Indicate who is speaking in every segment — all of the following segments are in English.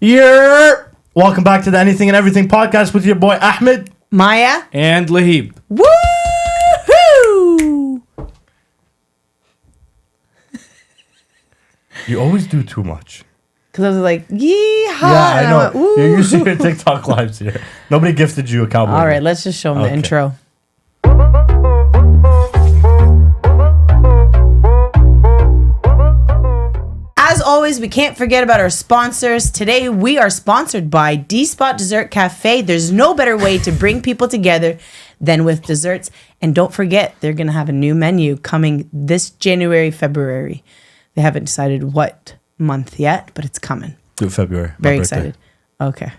Speaker 1: Yeah. Welcome back to the Anything and Everything podcast with your boy Ahmad,
Speaker 2: Maya,
Speaker 3: and Lahib.
Speaker 2: Woohoo!
Speaker 1: You always do too much.
Speaker 2: Because I was like, yeehaw.
Speaker 1: Yeah, I know.
Speaker 2: Went, ooh.
Speaker 1: You're using your TikTok lives here. Nobody gifted you a cowboy.
Speaker 2: All right, let's just show them the intro. As always, we can't forget about our sponsors. Today, we are sponsored by D-Spot Dessert Cafe. There's no better way to bring people together than with desserts. And don't forget, they're going to have a new menu coming this January, February. They haven't decided what month yet, but it's coming.
Speaker 1: February.
Speaker 2: Very excited. Okay.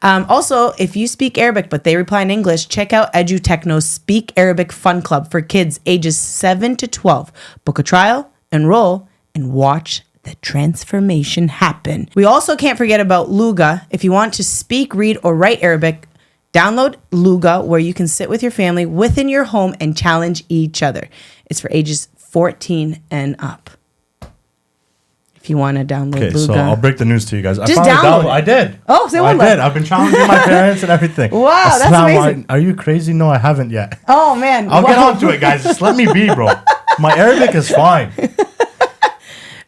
Speaker 2: Also, if you speak Arabic, but they reply in English, check out Technoz Speak Arabic Fun Club for kids ages 7 to 12. Book a trial, enroll, and watch the transformation happen. We also can't forget about Looga. If you want to speak, read, or write Arabic, download Looga, where you can sit with your family within your home and challenge each other. It's for ages 14 and up. If you want to download Looga.
Speaker 1: So I'll break the news to you guys.
Speaker 2: Just download it.
Speaker 1: I did.
Speaker 2: Oh, say one.
Speaker 1: I did. I've been challenging my parents and everything.
Speaker 2: Wow, that's amazing.
Speaker 1: Are you crazy? No, I haven't yet.
Speaker 2: Oh, man.
Speaker 1: I'll get on to it, guys. Just let me be, bro. My Arabic is fine.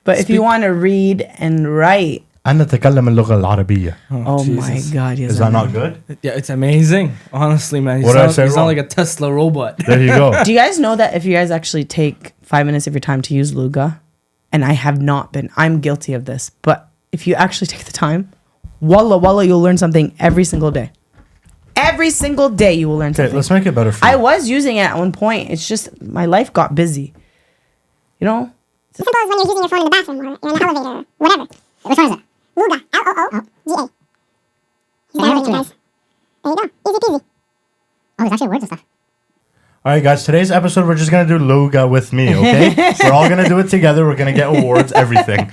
Speaker 2: But if you want to read and write.
Speaker 1: أنا أتكلم اللغة العربية.
Speaker 2: Oh my God.
Speaker 1: Is that not good?
Speaker 3: Yeah, it's amazing. Honestly, man.
Speaker 1: What did I say
Speaker 3: You
Speaker 1: wrong?
Speaker 3: sound like a Tesla robot.
Speaker 1: There you go.
Speaker 2: Do you guys know that if you guys actually take 5 minutes of your time to use Looga, and I have not been, I'm guilty of this, but if you actually take the time, wallah, you'll learn something every single day. Every single day you will learn something.
Speaker 1: Okay, let's make it better for you.
Speaker 2: I was using it at one point. It's just my life got busy. You know?
Speaker 4: As simple as when you're using your phone in the bathroom or you're in the elevator or whatever. Which one is it? Looga. L-O-O-G-A. There you go. Easy peasy. Oh, there's actually words and stuff.
Speaker 1: All right, guys. Today's episode, we're just going to do Looga with me, okay? We're all going to do it together. We're going to get awards, everything.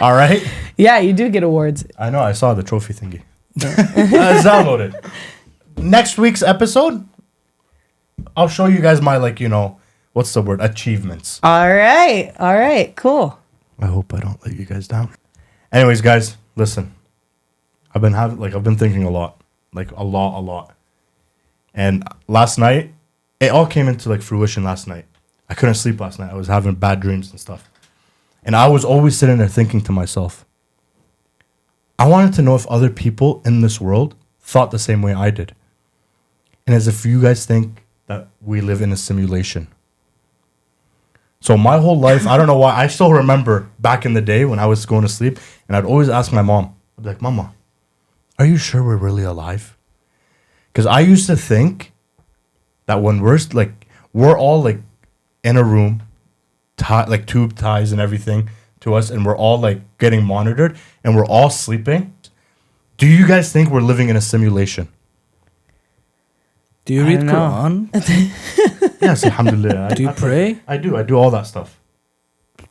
Speaker 1: All right?
Speaker 2: Yeah, you do get awards.
Speaker 1: I know. I saw the trophy thingy. Download it. Next week's episode, I'll show you guys my, what's the word? Achievements.
Speaker 2: All right. Cool.
Speaker 1: I hope I don't let you guys down. Anyways, guys, listen. I've been thinking a lot. A lot. And last night, it all came into fruition last night. I couldn't sleep last night. I was having bad dreams and stuff. And I was always sitting there thinking to myself, I wanted to know if other people in this world thought the same way I did. And as if you guys think that we live in a simulation. So my whole life, I don't know why, I still remember back in the day when I was going to sleep, and I'd always ask my mom, I'd be like, Mama, are you sure we're really alive? Because I used to think that when we're all in a room, tube ties and everything to us, and we're all getting monitored, and we're all sleeping. Do you guys think we're living in a simulation?
Speaker 3: Do you read Quran?
Speaker 1: Yes, alhamdulillah.
Speaker 3: Do you pray?
Speaker 1: I do. I do all that stuff.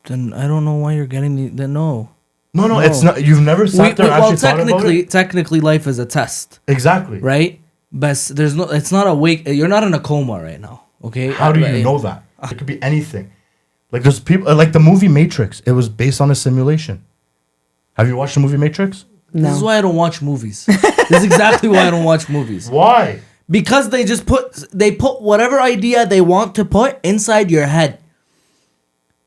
Speaker 3: Then I don't know why you're getting the no.
Speaker 1: No, it's not. You've never sat there and actually thought about it?
Speaker 3: Technically, life is a test.
Speaker 1: Exactly.
Speaker 3: Right? But it's not awake. You're not in a coma right now. Okay?
Speaker 1: How do you know that? It could be anything. There's people, the movie Matrix. It was based on a simulation. Have you watched the movie Matrix?
Speaker 2: No.
Speaker 3: This is why I don't watch movies. This is exactly why I don't watch movies.
Speaker 1: Why?
Speaker 3: Because they put whatever idea they want to put inside your head.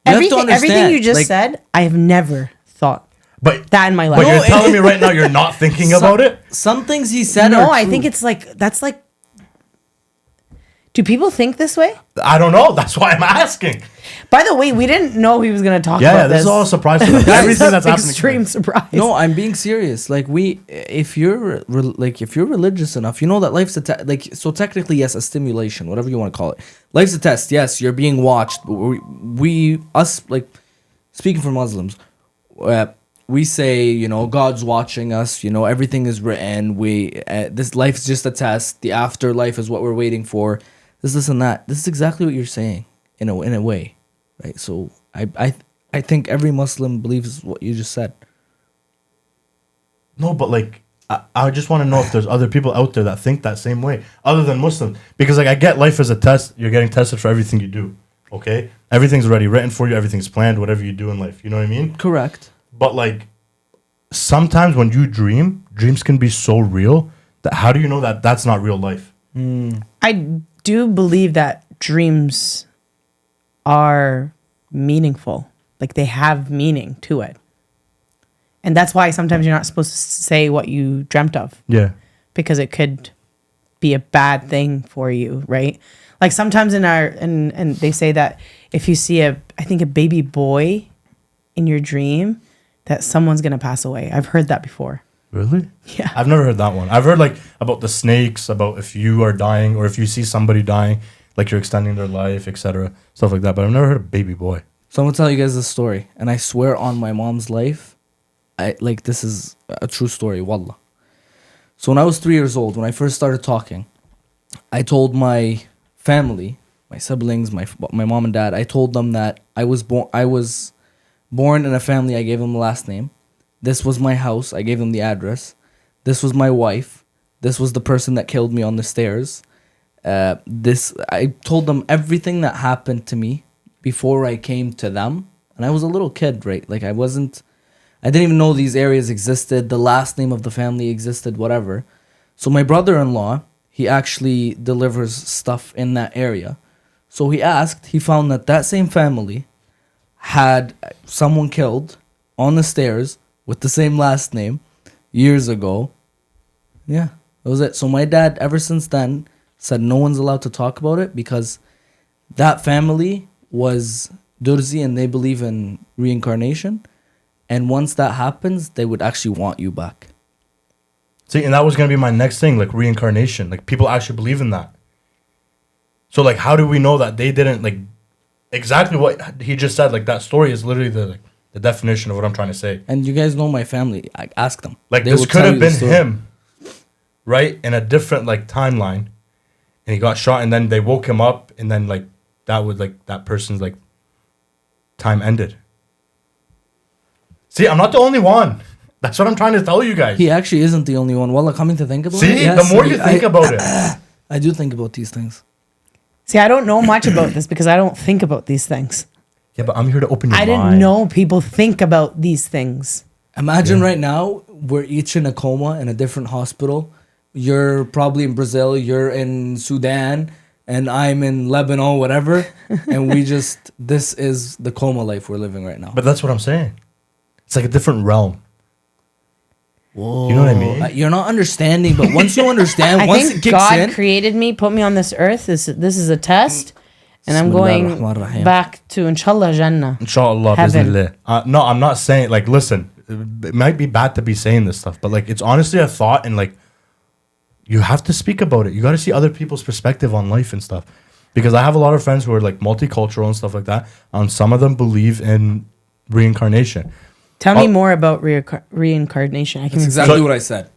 Speaker 2: Everything you just said, I have never thought that in my life.
Speaker 1: But you're telling me right now you're not thinking about it?
Speaker 3: Some things he said
Speaker 2: No,
Speaker 3: are
Speaker 2: I
Speaker 3: true.
Speaker 2: think it's that's do people think this way?
Speaker 1: I don't know. That's why I'm asking.
Speaker 2: By the way, we didn't know he was going to talk
Speaker 1: Yeah,
Speaker 2: about
Speaker 1: this is all a surprise to us. Everything that's happening.
Speaker 2: Extreme surprise.
Speaker 3: No, I'm being serious. If you're religious enough, you know that life's a test. So technically, yes, a stimulation, whatever you want to call it. Life's a test. Yes, you're being watched. Speaking for Muslims, we say, God's watching us. Everything is written. This life's just a test. The afterlife is what we're waiting for. This and that. This is exactly what you're saying in a way, right? So I think every Muslim believes what you just said.
Speaker 1: No, but I just want to know if there's other people out there that think that same way, other than Muslims. Because I get life as a test. You're getting tested for everything you do. Okay, everything's already written for you. Everything's planned. Whatever you do in life, you know what I mean?
Speaker 3: Correct.
Speaker 1: But sometimes when you dream, dreams can be so real that how do you know that that's not real life?
Speaker 2: I do believe that dreams are meaningful. Like they have meaning to it. And that's why sometimes you're not supposed to say what you dreamt of.
Speaker 1: Yeah.
Speaker 2: Because it could be a bad thing for you, right? Like sometimes and they say that if you see I think a baby boy in your dream, that someone's gonna pass away. I've heard that before.
Speaker 1: Really?
Speaker 2: Yeah.
Speaker 1: I've never heard that one. I've heard like about the snakes, about if you are dying or if you see somebody dying, like you're extending their life, etc. Stuff like that. But I've never heard of baby boy.
Speaker 3: So I'm gonna tell you guys this story, and I swear on my mom's life, this is a true story, wallah. So when I was 3 years old, when I first started talking, I told my family, my siblings, my mom and dad, I told them that I was born in a family. I gave them the last name. This was my house. I gave them the address. This was my wife. This was the person that killed me on the stairs. I told them everything that happened to me before I came to them. And I was a little kid, right? Like I didn't even know these areas existed. The last name of the family existed, whatever. So my brother-in-law, he actually delivers stuff in that area. So he found that same family had someone killed on the stairs with the same last name years ago. Yeah, that was it. So my dad, ever since then, said no one's allowed to talk about it because that family was Durzi and they believe in reincarnation. And once that happens, they would actually want you back.
Speaker 1: See, and that was going to be my next thing, like reincarnation. Like people actually believe in that. So like how do we know that they didn't like exactly what he just said? Like that story is literally the definition of what I'm trying to say.
Speaker 3: And you guys know my family. I ask them.
Speaker 1: Like
Speaker 3: They
Speaker 1: this
Speaker 3: will
Speaker 1: could
Speaker 3: tell
Speaker 1: have
Speaker 3: you the
Speaker 1: been
Speaker 3: story.
Speaker 1: him, right? In a different like timeline. And he got shot and then they woke him up and then like that was like that person's like time ended. See, I'm not the only one. That's what I'm trying to tell you guys.
Speaker 3: He actually isn't the only one. Wallah, coming to think about it.
Speaker 1: See,
Speaker 3: yes,
Speaker 1: the more you think about it.
Speaker 3: I do think about these things.
Speaker 2: See, I don't know much about this because I don't think about these things.
Speaker 1: Yeah, but I'm here to open your
Speaker 2: I
Speaker 1: mind.
Speaker 2: didn't know people think about these things.
Speaker 3: Imagine right now, we're each in a coma in a different hospital. You're probably in Brazil, you're in Sudan, and I'm in Lebanon, whatever. And this is the coma life we're living right now.
Speaker 1: But that's what I'm saying. It's like a different realm.
Speaker 3: Whoa.
Speaker 1: You know what I mean?
Speaker 3: You're not understanding, but once you understand,
Speaker 2: I
Speaker 3: once it
Speaker 2: think
Speaker 3: kicks
Speaker 2: God
Speaker 3: in.
Speaker 2: created me, put me on this earth. This is a test. And I'm going
Speaker 3: Bismillahirrahmanirrahim.
Speaker 2: back to Inshallah Jannah.
Speaker 1: Inshallah,
Speaker 2: Heaven.
Speaker 1: bismillah. No, I'm not saying, like, listen, it might be bad to be saying this stuff, but, like, it's honestly a thought, and, like, you have to speak about it. You got to see other people's perspective on life and stuff. Because I have a lot of friends who are, like, multicultural and stuff like that, and some of them believe in reincarnation.
Speaker 2: Tell me more about reincarnation. I can
Speaker 3: That's exactly what I said.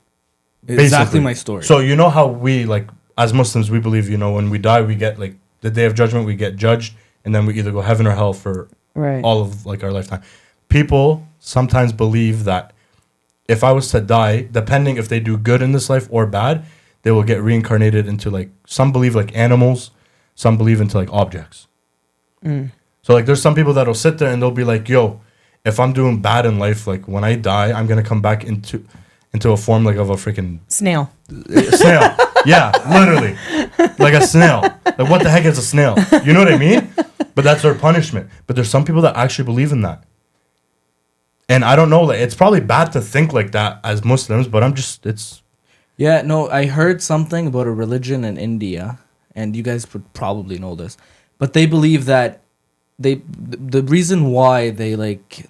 Speaker 3: Exactly
Speaker 1: Basically.
Speaker 3: my story.
Speaker 1: So, you know how we, like, as Muslims, we believe, you know, when we die, we get, like, the day of judgment, we get judged, and then we either go heaven or hell for
Speaker 2: Right.
Speaker 1: all of like our lifetime. People sometimes believe that if I was to die, depending if they do good in this life or bad, they will get reincarnated into like, some believe like animals, some believe into like objects. So like there's some people that'll sit there and they'll be like, yo, if I'm doing bad in life, like when I die, I'm gonna come back into a form like of a freaking
Speaker 2: Snail.
Speaker 1: snail. Yeah, literally. Like a snail. Like what the heck is a snail? You know what I mean? But that's their punishment. But there's some people that actually believe in that. And I don't know, like it's probably bad to think like that as Muslims, but it's
Speaker 3: Yeah, no, I heard something about a religion in India, and you guys would probably know this, but they believe that the reason why they like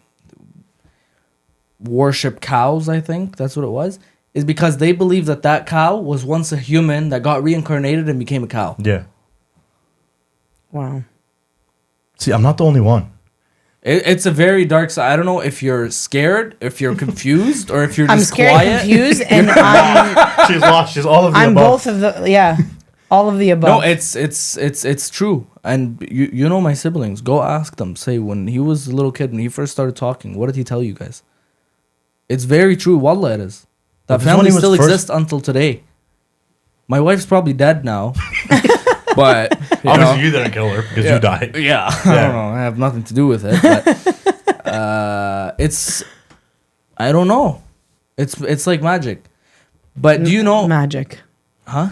Speaker 3: worship cows, I think that's what it was, is because they believe that cow was once a human that got reincarnated and became a cow.
Speaker 1: yeah.
Speaker 2: Wow.
Speaker 1: See, I'm not the only one.
Speaker 3: It's a very dark side. I don't know if you're scared, if you're confused, or if you're
Speaker 2: I'm
Speaker 3: just
Speaker 2: scared,
Speaker 3: quiet.
Speaker 2: confused, and I'm
Speaker 1: She's lost. She's all of the
Speaker 2: I'm
Speaker 1: above.
Speaker 2: both of the all of the above.
Speaker 3: No, it's true. And you know my siblings. Go ask them. Say when he was a little kid, when he first started talking, what did he tell you guys? It's very true. Wallah, it is. That
Speaker 1: Because when
Speaker 3: family
Speaker 1: he was
Speaker 3: still
Speaker 1: first-
Speaker 3: exists until today. My wife's probably dead now. But
Speaker 1: Obviously, you didn't kill her because you died.
Speaker 3: Yeah, I don't know. I have nothing to do with it. But it's, I don't know. It's like magic. But do you know?
Speaker 2: magic?
Speaker 3: Huh?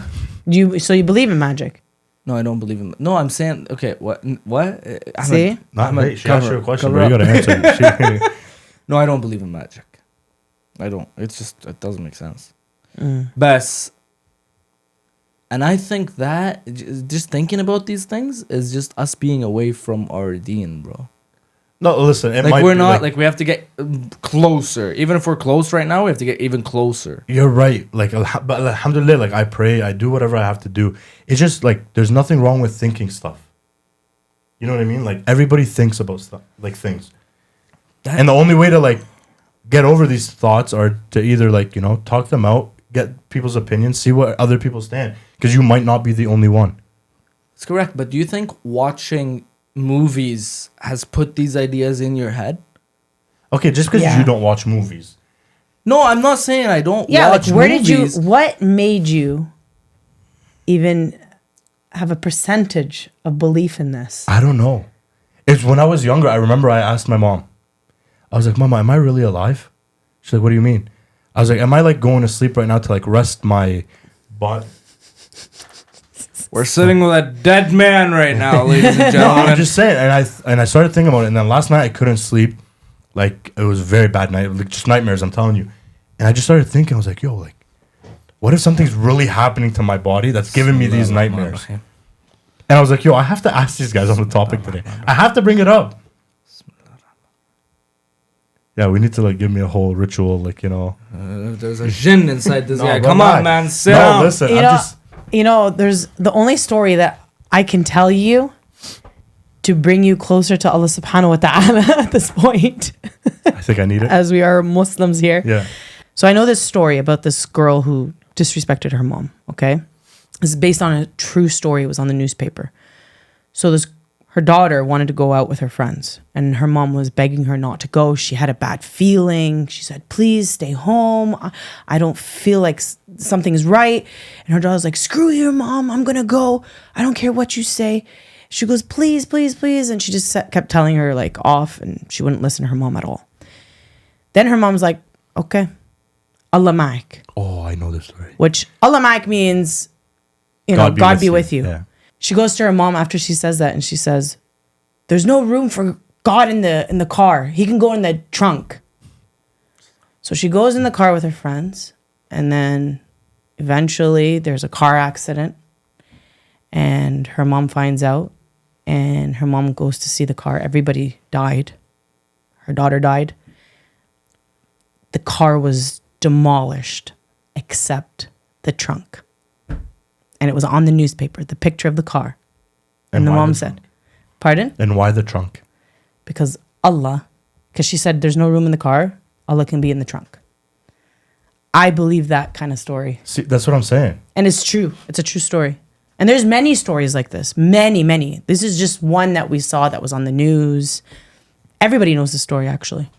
Speaker 2: So you believe in magic?
Speaker 3: No, I don't believe in. No, I'm saying okay. What? Ahmed,
Speaker 2: See?
Speaker 1: Not
Speaker 3: Ahmed,
Speaker 1: wait, she asked
Speaker 3: cover-
Speaker 1: you a question,
Speaker 3: cover
Speaker 1: but you
Speaker 3: up.
Speaker 1: gotta answer. She-
Speaker 3: No, I don't believe in magic. I don't. It's just it doesn't make sense.
Speaker 2: Mm.
Speaker 3: Best. And I think that just thinking about these things is just us being away from our deen, bro.
Speaker 1: No, listen. It
Speaker 3: Like
Speaker 1: might
Speaker 3: we're
Speaker 1: be
Speaker 3: not like we have to get closer. Even if we're close right now, we have to get even closer.
Speaker 1: You're right. Like, but alhamdulillah, like I pray, I do whatever I have to do. It's just like there's nothing wrong with thinking stuff. You know what I mean? Like everybody thinks about stuff, like things. And the only way to like get over these thoughts are to either like, you know, talk them out, get people's opinions, see what other people stand, because you might not be the only one.
Speaker 3: That's correct. But do you think watching movies has put these ideas in your head?
Speaker 1: Okay, just because
Speaker 2: Yeah.
Speaker 1: you don't watch movies.
Speaker 3: No, I'm not saying I don't
Speaker 2: Yeah,
Speaker 3: watch
Speaker 2: like where
Speaker 3: movies.
Speaker 2: what made you even have a percentage of belief in this?
Speaker 1: I don't know. It's when I was younger, I remember I asked my mom. I was like, Mama, am I really alive? She's like, what do you mean? I was like, am I like going to sleep right now to like rest my butt?
Speaker 3: We're sitting with a dead man right now, ladies and
Speaker 1: No,
Speaker 3: gentlemen.
Speaker 1: I'm just saying. And I started thinking about it. And then last night I couldn't sleep. Like it was a very bad night. Like just nightmares, I'm telling you. And I just started thinking, I was like, yo, like, what if something's really happening to my body that's giving me these nightmares? And I was like, yo, I have to ask these guys on the topic today. I have to bring it up. Yeah, we need to like give me a whole ritual, like, you know.
Speaker 3: There's a jinn inside this
Speaker 1: No,
Speaker 3: guy.
Speaker 1: but
Speaker 3: Come
Speaker 1: why?
Speaker 3: on, man. Sit
Speaker 1: No,
Speaker 3: down.
Speaker 1: listen,
Speaker 2: You
Speaker 1: I'm
Speaker 2: know,
Speaker 1: just
Speaker 2: there's the only story that I can tell you to bring you closer to Allah subhanahu wa ta'ala at this point,
Speaker 1: I think I need it.
Speaker 2: as we are Muslims here.
Speaker 1: Yeah.
Speaker 2: So I know this story about this girl who disrespected her mom, okay? This is based on a true story. It was on the newspaper. So her daughter wanted to go out with her friends, and her mom was begging her not to go. She had a bad feeling. She said, please stay home. I don't feel like something is right. And her daughter's like, screw your mom. I'm going to go. I don't care what you say. She goes, please, please, please. And she just kept telling her like off, and she wouldn't listen to her mom at all. Then her mom's like, okay, Allah ma'ak.
Speaker 1: Oh, I know this story.
Speaker 2: Which Allah ma'ak means, God be with you.
Speaker 1: Yeah.
Speaker 2: She goes to her mom after she says that, and she says, there's no room for God in the car. He can go in the trunk. So she goes in the car with her friends, and then eventually there's a car accident, and her mom finds out, and her mom goes to see the car. Everybody died. Her daughter died. The car was demolished except the trunk. And it was on the newspaper, the picture of the car. And the
Speaker 1: why
Speaker 2: mom
Speaker 1: the
Speaker 2: said,
Speaker 1: trunk?
Speaker 2: pardon?
Speaker 1: And why the trunk?
Speaker 2: Because she said there's no room in the car, Allah can be in the trunk. I believe that kind of story.
Speaker 1: See, that's what I'm saying.
Speaker 2: And it's true. It's a true story. And there's many stories like this. Many, many. This is just one that we saw that was on the news. Everybody knows the story, actually.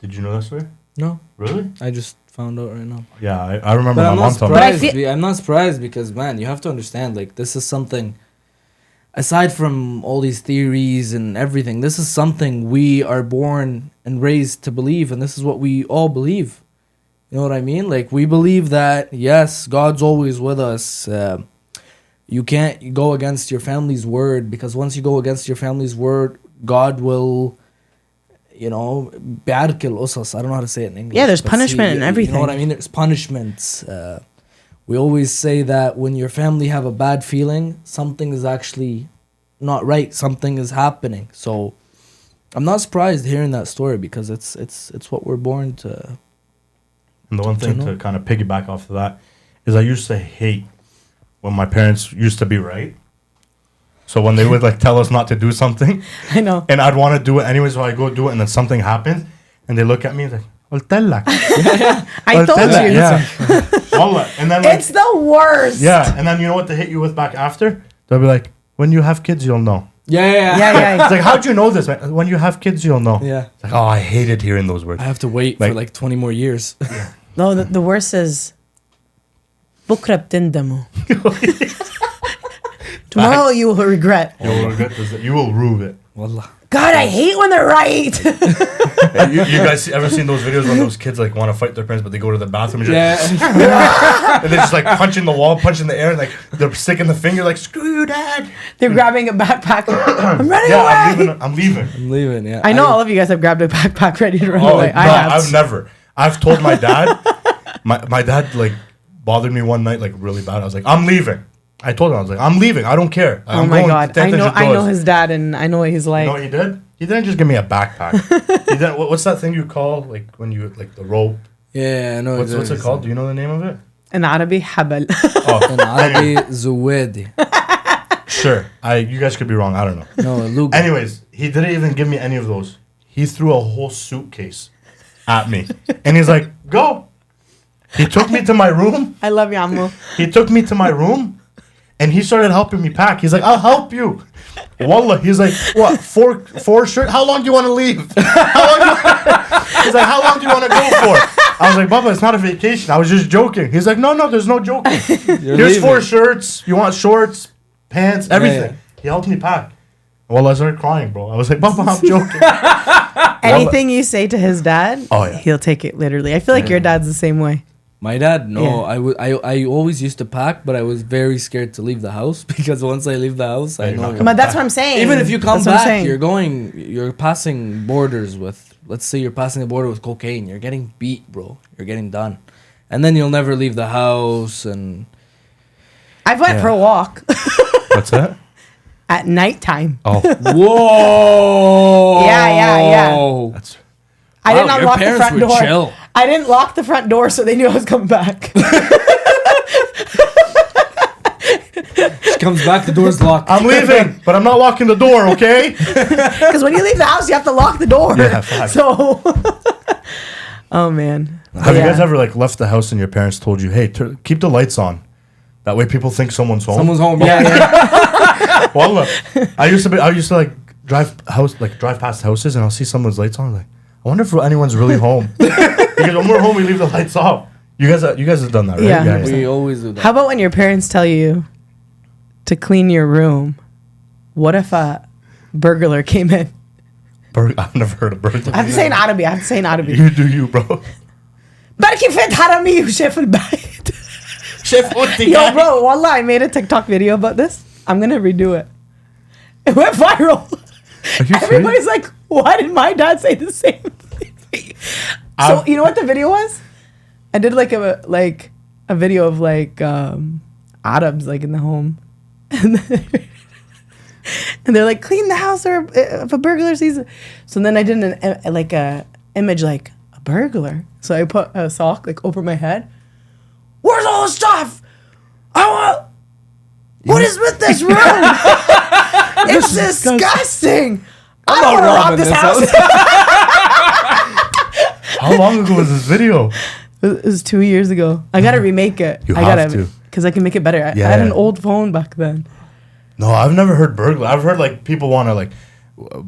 Speaker 1: Did you know that story?
Speaker 3: No,
Speaker 1: Really?
Speaker 3: I just found out right now.
Speaker 1: Yeah, I remember
Speaker 3: But
Speaker 1: my
Speaker 3: I'm
Speaker 1: mom
Speaker 3: not
Speaker 1: told me.
Speaker 2: But I
Speaker 3: surprised.
Speaker 2: feel-
Speaker 3: I'm not surprised because, man, you have to understand, like, this is something, aside from all these theories and everything, this is something we are born and raised to believe, and this is what we all believe. You know what I mean? Like, we believe that, yes, God's always with us. You can't go against your family's word, because once you go against your family's word, God will, barkil usas. I don't know how to say it in English.
Speaker 2: Yeah, there's
Speaker 3: but
Speaker 2: punishment and
Speaker 3: You know
Speaker 2: everything.
Speaker 3: what I mean? There's punishments. We always say that when your family have a bad feeling, something is actually not right. Something is happening. So I'm not surprised hearing that story, because it's what we're born to.
Speaker 1: And the one thing
Speaker 3: know?
Speaker 1: to kind of piggyback off of that is I used to hate when my parents used to be right. So when they would like tell us not to do something,
Speaker 2: I know.
Speaker 1: and I'd want to do it anyway, so I go do it, and then something happens, and they look at me like, "Qult lak."
Speaker 2: I told you.
Speaker 1: Yeah. Wallah. And then like,
Speaker 2: It's the worst.
Speaker 1: yeah, and then you know what they hit you with back after? They'll be like, "When you have kids, you'll know."
Speaker 2: Yeah.
Speaker 1: It's like, how'd you know this, man? When you have kids, you'll know.
Speaker 3: Yeah.
Speaker 1: It's like, oh, I hated hearing those words.
Speaker 3: I have to wait
Speaker 1: Like-
Speaker 3: for like 20 more years.
Speaker 2: No, the worst is بكرة بتندموا. Tomorrow you will regret.
Speaker 1: You will regret this. You will rue it.
Speaker 3: Wallah.
Speaker 2: God, I hate when they're right.
Speaker 1: You guys ever seen those videos when those kids like want to fight their parents, but they go to the bathroom and,
Speaker 3: Yeah.
Speaker 1: and they're just like punching the wall, punching the air, and like they're sticking the finger like screw you, dad.
Speaker 2: They're grabbing a backpack. I'm running
Speaker 1: Yeah,
Speaker 2: away.
Speaker 1: I'm leaving.
Speaker 3: I'm leaving. Yeah.
Speaker 2: I know all of you guys have grabbed a backpack ready to run
Speaker 1: Oh,
Speaker 2: away.
Speaker 1: no,
Speaker 2: I have.
Speaker 1: I've never. I've told my dad. My dad like bothered me one night like really bad. I was like, I'm leaving. I told him I was like, I'm leaving. I don't care.
Speaker 2: Oh
Speaker 1: I'm
Speaker 2: my
Speaker 1: going
Speaker 2: God.
Speaker 1: to
Speaker 2: I know
Speaker 1: Technoz.
Speaker 2: his dad and I know what he's like.
Speaker 1: You know what he did? He didn't just give me a backpack. He didn't, what's that thing you call like when you like the rope?
Speaker 3: Yeah, I know.
Speaker 1: What's it called? Do you know the name of it?
Speaker 2: An Arabi habal.
Speaker 1: Oh,
Speaker 3: العربي زوادي.
Speaker 1: sure. You guys could be wrong. I don't know.
Speaker 3: No, Looga.
Speaker 1: Anyways, he didn't even give me any of those. He threw a whole suitcase at me, and he's like, "Go." He took me to my room.
Speaker 2: I love you, Ammo.
Speaker 1: He took me to my room, and he started helping me pack. He's like, "I'll help you." Wallah, he's like, "What? Four shirts? How long do you want to leave?" He's like, "How long do you want to go for?" I was like, "Baba, it's not a vacation. I was just joking." He's like, "No, there's no joking. Here's
Speaker 3: leaving.
Speaker 1: 4 shirts. You want shorts, pants, everything."
Speaker 3: Yeah.
Speaker 1: He helped me pack. Well, I started crying, bro. I was like, "Baba, I'm joking."
Speaker 2: Anything you say to his dad,
Speaker 1: Oh, yeah.
Speaker 2: he'll take it literally. I feel like your dad's the same way.
Speaker 3: My dad, no.
Speaker 2: Yeah.
Speaker 3: I always used to pack, but I was very scared to leave the house because once I leave the house, I
Speaker 1: you're not
Speaker 3: know.
Speaker 1: coming
Speaker 2: But that's what I'm saying.
Speaker 3: Even if you come
Speaker 2: That's what I'm
Speaker 3: back,
Speaker 2: saying.
Speaker 3: you're passing borders with, let's say you're passing the border with cocaine. You're getting beat, bro. You're getting done. And then you'll never leave the house. And
Speaker 2: I've went
Speaker 1: Yeah.
Speaker 2: for a walk
Speaker 1: What's that?
Speaker 2: at nighttime.
Speaker 1: Oh,
Speaker 3: whoa.
Speaker 2: Yeah.
Speaker 1: that's
Speaker 2: I
Speaker 3: Wow,
Speaker 2: did not
Speaker 3: your
Speaker 2: lock the
Speaker 3: parents
Speaker 2: front
Speaker 3: were
Speaker 2: door.
Speaker 3: chill.
Speaker 2: I didn't lock the front door, so they knew I was coming back.
Speaker 3: She comes back, the door's locked.
Speaker 1: I'm leaving, but I'm not locking the door, okay?
Speaker 2: Because when you leave the house, you have to lock the door.
Speaker 1: Yeah, fact.
Speaker 2: So, oh man.
Speaker 1: Have you
Speaker 2: Yeah.
Speaker 1: guys ever like left the house and your parents told you, "Hey, keep the lights on"? That way, people think someone's home.
Speaker 3: Someone's home. Yeah.
Speaker 1: Wallah. I used to like drive past houses and I'll see someone's lights on. Like, I wonder if anyone's really home. Because when we're home, we leave the lights off. You guys have done that, right?
Speaker 2: Yeah.
Speaker 3: We always do that.
Speaker 2: How about when your parents tell you to clean your room? What if a burglar came in?
Speaker 1: I've never heard of burglar.
Speaker 2: I have to say in Arabi.
Speaker 1: You do you, bro.
Speaker 2: بركي فات حرامي وشاف البيت.
Speaker 1: Chef Utti.
Speaker 2: Yo, bro, wallah, I made a TikTok video about this. I'm gonna redo it. It went viral.
Speaker 1: Are you
Speaker 2: Everybody's like, why did my dad say the same thing? So you know what the video was? I did like a video of like Arabs like in the home. And they're like, clean the house or if a burglar sees it. So then I did a image like a burglar. So I put a sock like over my head. Where's all the stuff? What is with this room? It's disgusting. I don't want to rob this house.
Speaker 1: How long ago was this video?
Speaker 2: It was 2 years ago. I gotta remake it.
Speaker 1: You
Speaker 2: I
Speaker 1: have
Speaker 2: gotta,
Speaker 1: to.
Speaker 2: because I can make it better. I
Speaker 1: Yeah.
Speaker 2: had an old phone back then.
Speaker 1: No, I've never heard burglar. I've heard like people want to like,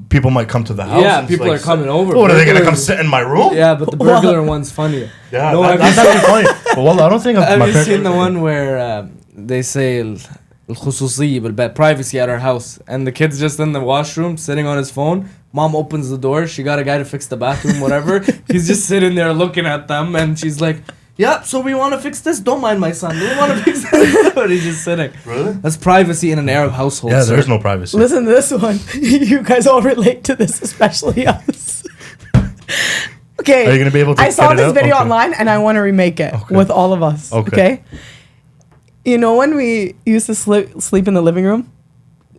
Speaker 1: people might come to the house.
Speaker 3: Yeah,
Speaker 1: and
Speaker 3: people
Speaker 1: like,
Speaker 3: are coming over.
Speaker 1: What are they gonna come
Speaker 3: Burglars-
Speaker 1: sit in my room?
Speaker 3: Yeah, but the burglar one's funnier.
Speaker 1: Yeah,
Speaker 3: No,
Speaker 1: that's actually funny. But well, I don't think
Speaker 3: Have
Speaker 1: my
Speaker 3: you
Speaker 1: parents-
Speaker 3: seen the one where they say الخصوصية بالبيت, privacy at our house, and the kid's just in the washroom sitting on his phone? Mom opens the door. She got a guy to fix the bathroom, whatever. He's just sitting there looking at them, and she's like, "Yeah, so we want to fix this. Don't mind my son. We want to fix this." But he's just sitting.
Speaker 1: Really?
Speaker 3: That's privacy in an Arab household.
Speaker 1: Yeah,
Speaker 3: sir.
Speaker 1: there's no privacy.
Speaker 2: Listen to this one. You guys all relate to this, especially us. Okay.
Speaker 1: Are you gonna be able to
Speaker 2: I saw
Speaker 1: get it
Speaker 2: this
Speaker 1: out?
Speaker 2: video
Speaker 1: Okay.
Speaker 2: online and I want to remake it
Speaker 1: Okay.
Speaker 2: with all of us.
Speaker 1: Okay.
Speaker 2: You know when we used to sleep in the living room?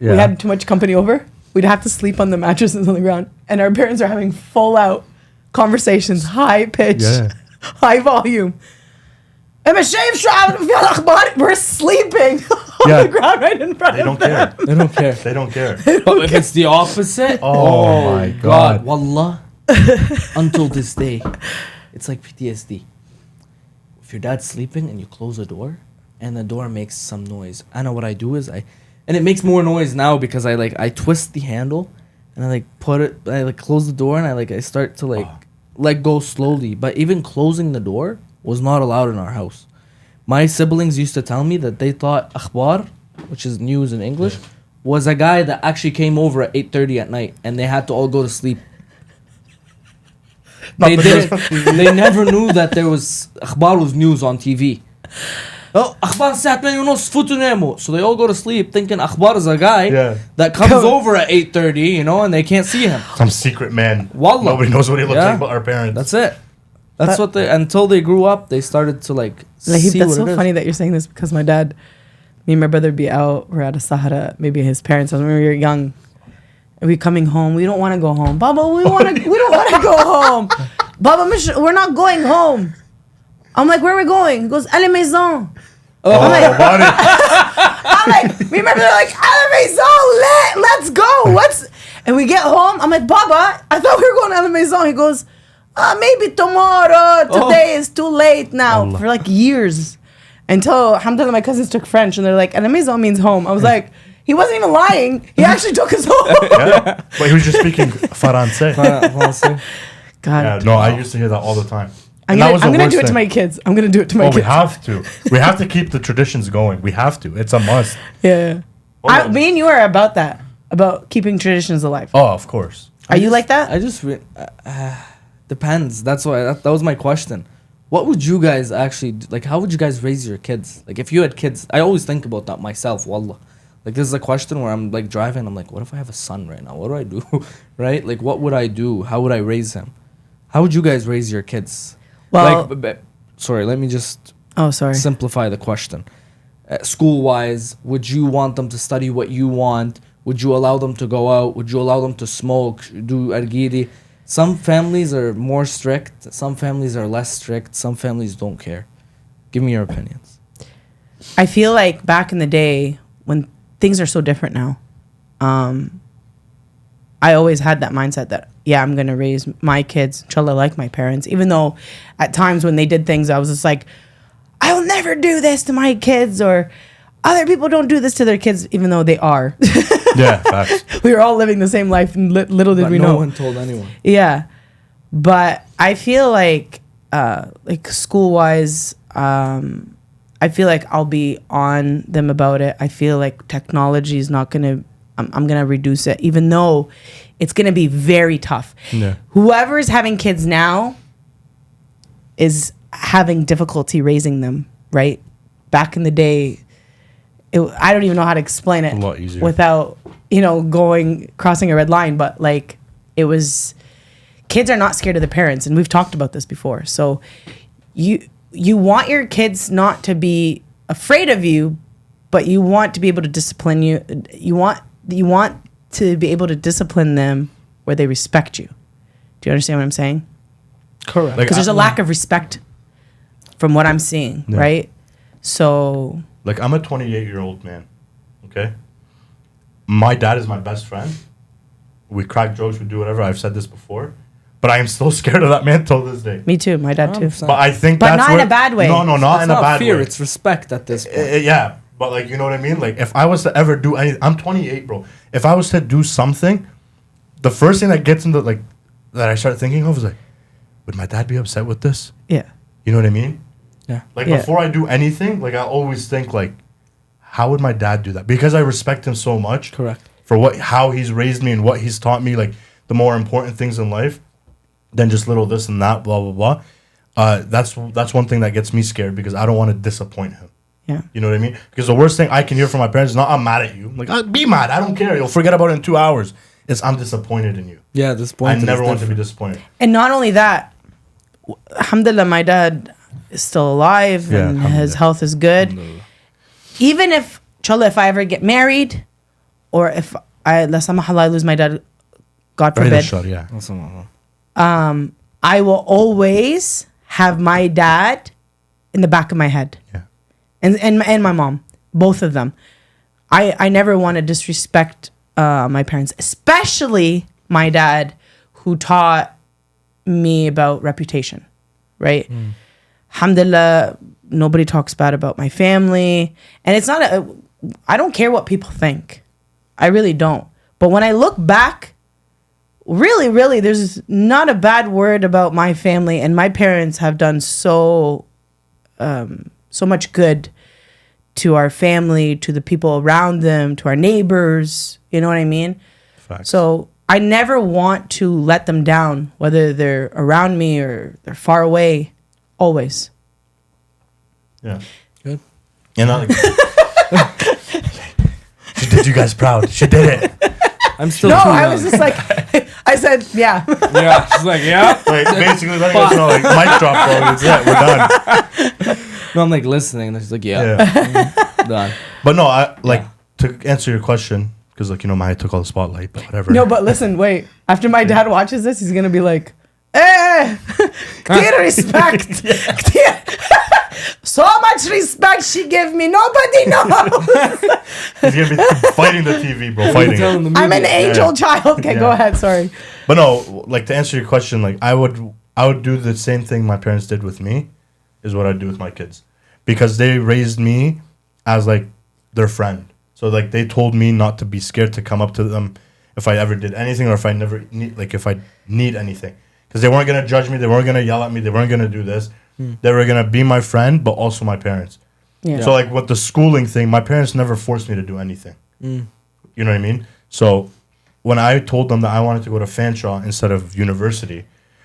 Speaker 1: Yeah.
Speaker 2: We had too much company over. We'd have to sleep on the mattresses on the ground. And our parents are having full out conversations, high pitched,
Speaker 1: Yeah.
Speaker 2: high volume. We're sleeping on
Speaker 1: Yeah.
Speaker 2: the ground right in front
Speaker 1: They
Speaker 2: of
Speaker 1: don't
Speaker 2: them.
Speaker 1: care.
Speaker 3: They don't care.
Speaker 1: They don't care.
Speaker 3: But if it's the opposite,
Speaker 1: Oh my God.
Speaker 3: Wallah, until this day, it's like PTSD. If your dad's sleeping and you close the door, and the door makes some noise, I know what I do is and it makes more noise now because I twist the handle, and I close the door, and I start to let go slowly. But even closing the door was not allowed in our house. My siblings used to tell me that they thought akhbar, which is news in English, was a guy that actually came over at 8:30 at night, and they had to all go to sleep. They did. They never knew that there was akhbar was news on TV. Oh, akhbar الساعة 8:30 فوتوا ناموا. So they all go to sleep thinking akhbar is a guy that comes over at 8:30, you know, and they can't see him.
Speaker 1: Some secret man.
Speaker 3: Wallah.
Speaker 1: Nobody knows what he looks like but our parents.
Speaker 3: That's it. That's what they, until they grew up, they started to like
Speaker 2: Lahib,
Speaker 3: see
Speaker 2: that's
Speaker 3: what
Speaker 2: so
Speaker 3: it is.
Speaker 2: funny that you're saying this because my dad, me and my brother be out, we're at a Sahara, maybe his parents, when we were young, and we coming home, we don't want to go home. Baba, we don't want to go home. Baba, we're not going home. I'm like, where are we going? He goes, à la maison.
Speaker 1: Oh, buddy.
Speaker 2: I'm like, remember they're like, à la maison, let's go. And we get home, I'm like, Baba, I thought we were going à la maison. He goes, maybe tomorrow. Today is too late now.
Speaker 1: Allah.
Speaker 2: For like years. Until, alhamdulillah, my cousins took French and they're like, à la maison means home. I was like, he wasn't even lying. He actually took us home.
Speaker 1: Yeah. But he was just speaking Faransé.
Speaker 2: God.
Speaker 1: Yeah, no, I used to hear that all the time.
Speaker 2: I'm
Speaker 1: And that was the
Speaker 2: gonna
Speaker 1: worst
Speaker 2: do it to
Speaker 1: thing.
Speaker 2: my kids. I'm gonna do it to my
Speaker 1: Oh,
Speaker 2: kids.
Speaker 1: we have to. We have to keep the traditions going. We have to. It's a must.
Speaker 2: Yeah. Me and you are about that. About keeping traditions alive.
Speaker 1: Oh, of course.
Speaker 2: Are you like that?
Speaker 3: I just depends. That's why that was my question. What would you guys actually like? How would you guys raise your kids? Like, if you had kids, I always think about that myself. Wallah, like this is a question where I'm like driving. I'm like, what if I have a son right now? What do I do? Right? Like, what would I do? How would I raise him? How would you guys raise your kids?
Speaker 2: Well,
Speaker 3: sorry. Let me just
Speaker 2: sorry.
Speaker 3: simplify the question. School wise, would you want them to study what you want? Would you allow them to go out? Would you allow them to smoke, do argiri? Some families are more strict. Some families are less strict. Some families don't care. Give me your opinions.
Speaker 2: I feel like back in the day when things are so different now, I always had that mindset that, I'm going to raise my kids, inshallah, like my parents, even though at times when they did things, I was just like, I will never do this to my kids, or other people don't do this to their kids, even though they are.
Speaker 1: Yeah, facts.
Speaker 2: We were all living the same life, and little did we know.
Speaker 3: No one told anyone.
Speaker 2: Yeah. But I feel like school-wise, I feel like I'll be on them about it. I feel like technology is not going to, I'm going to reduce it, even though it's going to be very tough.
Speaker 1: Yeah.
Speaker 2: Whoever is having kids now is having difficulty raising them, right? Back in the day, I don't even know how to explain it
Speaker 1: A lot easier.
Speaker 2: without, crossing a red line. But like, it was, kids are not scared of the parents. And we've talked about this before. So you want your kids not to be afraid of you, but you want to be able to discipline you. You want to be able to discipline them where they respect you. Do you understand what I'm saying?
Speaker 3: Correct.
Speaker 1: Like,
Speaker 2: Because there's a lack of respect from what I'm seeing,
Speaker 1: Yeah.
Speaker 2: right? So
Speaker 1: Like, I'm a 28-year-old man, okay? My dad is my best friend. We crack jokes, we do whatever. I've said this before. But I am still scared of that man till this day.
Speaker 2: me too, my dad too.
Speaker 3: 100%.
Speaker 1: But I think
Speaker 2: But
Speaker 1: that's
Speaker 2: not in
Speaker 1: where-
Speaker 2: a bad way.
Speaker 1: No, not
Speaker 3: It's
Speaker 1: in a
Speaker 3: not
Speaker 1: bad
Speaker 3: fear,
Speaker 1: way.
Speaker 3: it's respect at this point.
Speaker 1: Yeah, but like, you know what I mean? Like, if I was to ever do anything, I'm 28, bro. If I was to do something, the first thing that gets into like that I start thinking of is like, would my dad be upset with this?
Speaker 2: Yeah.
Speaker 1: You know what I mean?
Speaker 3: Yeah.
Speaker 1: Like,
Speaker 2: Yeah.
Speaker 1: before I do anything, like, I always think like, how would my dad do that? Because I respect him so much.
Speaker 3: Correct.
Speaker 1: For how he's raised me and what he's taught me, like the more important things in life than just little this and that, blah blah blah. That's one thing that gets me scared because I don't want to disappoint him.
Speaker 2: Yeah.
Speaker 1: You know what I mean? Because the worst thing I can hear from my parents is not I'm mad at you. I'm like, be mad. I don't care. You'll forget about it in 2 hours. It's I'm disappointed in you.
Speaker 3: Yeah, this
Speaker 1: I
Speaker 3: point.
Speaker 1: never want to be disappointed.
Speaker 2: And not only that, alhamdulillah, my dad is still alive
Speaker 1: Yeah,
Speaker 2: and his
Speaker 1: alhamdulillah.
Speaker 2: health is good. Even if, inshallah, if I ever get married or if I lose my dad, God
Speaker 1: Right,
Speaker 2: forbid,
Speaker 1: shot, yeah.
Speaker 2: I will always have my dad in the back of my head.
Speaker 1: Yeah.
Speaker 2: And my mom, both of them. I never want to disrespect my parents, especially my dad, who taught me about reputation, right? Alhamdulillah, nobody talks bad about my family. And it's not I don't care what people think. I really don't. But when I look back, really, there's not a bad word about my family. And my parents have done so much good to our family, to the people around them, to our neighbors. You know what I mean?
Speaker 1: Facts.
Speaker 2: So I never want to let them down, whether they're around me or they're far away. Always.
Speaker 1: Yeah.
Speaker 3: Good.
Speaker 1: You know, like, she did you guys proud. She did it.
Speaker 3: I'm still
Speaker 2: No,
Speaker 3: too
Speaker 2: I
Speaker 3: young.
Speaker 2: was just like, I said, yeah.
Speaker 3: Yeah, she's like, yeah.
Speaker 1: Like basically letting us know, like mic drop, bro. It's it. We're done.
Speaker 3: No, I'm like listening, and she's like, yeah,
Speaker 1: Yeah.
Speaker 3: done.
Speaker 1: But no, I like to answer your question because like Maya took all the spotlight, but whatever.
Speaker 2: No, but listen, wait. After my dad watches this, he's gonna be like, "Eh, clear respect, so much respect she gave me. Nobody knows.
Speaker 1: He's gonna be fighting the TV, bro. Fighting it.
Speaker 2: I'm an angel child." Okay, go
Speaker 1: Yeah.
Speaker 2: ahead. Sorry.
Speaker 1: But no, like to answer your question, like I would do the same thing my parents did with me, is what I'd do with my kids, because they raised me as like their friend. So like they told me not to be scared to come up to them if I ever did anything or if I never need, like if I need anything, because they weren't gonna judge me, they weren't gonna yell at me, they weren't gonna do this. They were gonna be my friend, but also my parents.
Speaker 2: Yeah.
Speaker 1: So like with the schooling thing, my parents never forced me to do anything. You know what I mean? So when I told them that I wanted to go to Fanshawe instead of university,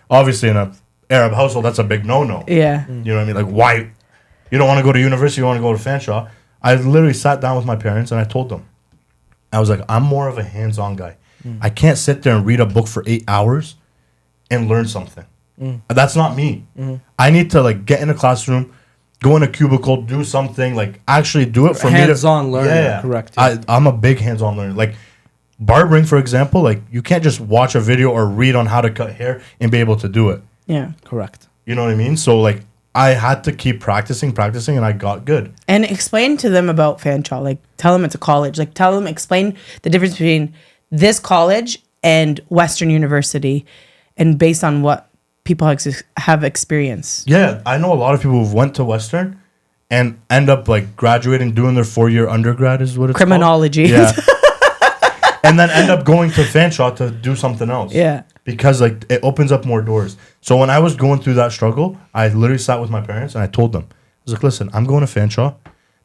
Speaker 1: obviously in a Arab household that's a big no-no.
Speaker 2: Yeah.
Speaker 1: You know what I mean? Like why? You don't want to go to university, you want to go to Fanshawe. I literally sat down with my parents and I told them. I was like, I'm more of a hands-on guy. I can't sit there and read a book for 8 hours and learn something. That's not me. I need to like get in a classroom, go in a cubicle, do something, like actually do it for me.
Speaker 3: Hands-on learner, correct, yeah.
Speaker 1: I'm a big hands-on learner. Like barbering, for example, like you can't just watch a video or read on how to cut hair and be able to do it.
Speaker 2: Yeah.
Speaker 3: Correct.
Speaker 1: You know what I mean? So like I had to keep practicing, and I got good.
Speaker 2: And explain to them about Fanshawe. Like, tell them it's a college. Like, tell them, explain the difference between this college and Western University, and based on what people have experienced.
Speaker 1: Yeah, I know a lot of people who went to Western and end up like graduating, doing their 4-year undergrad is what it's
Speaker 2: Criminology.
Speaker 1: called. Yeah. And then end up going to Fanshawe to do something else.
Speaker 2: Yeah.
Speaker 1: Because like it opens up more doors. So when I was going through that struggle, I literally sat with my parents and I told them, I was like, listen, I'm going to Fanshawe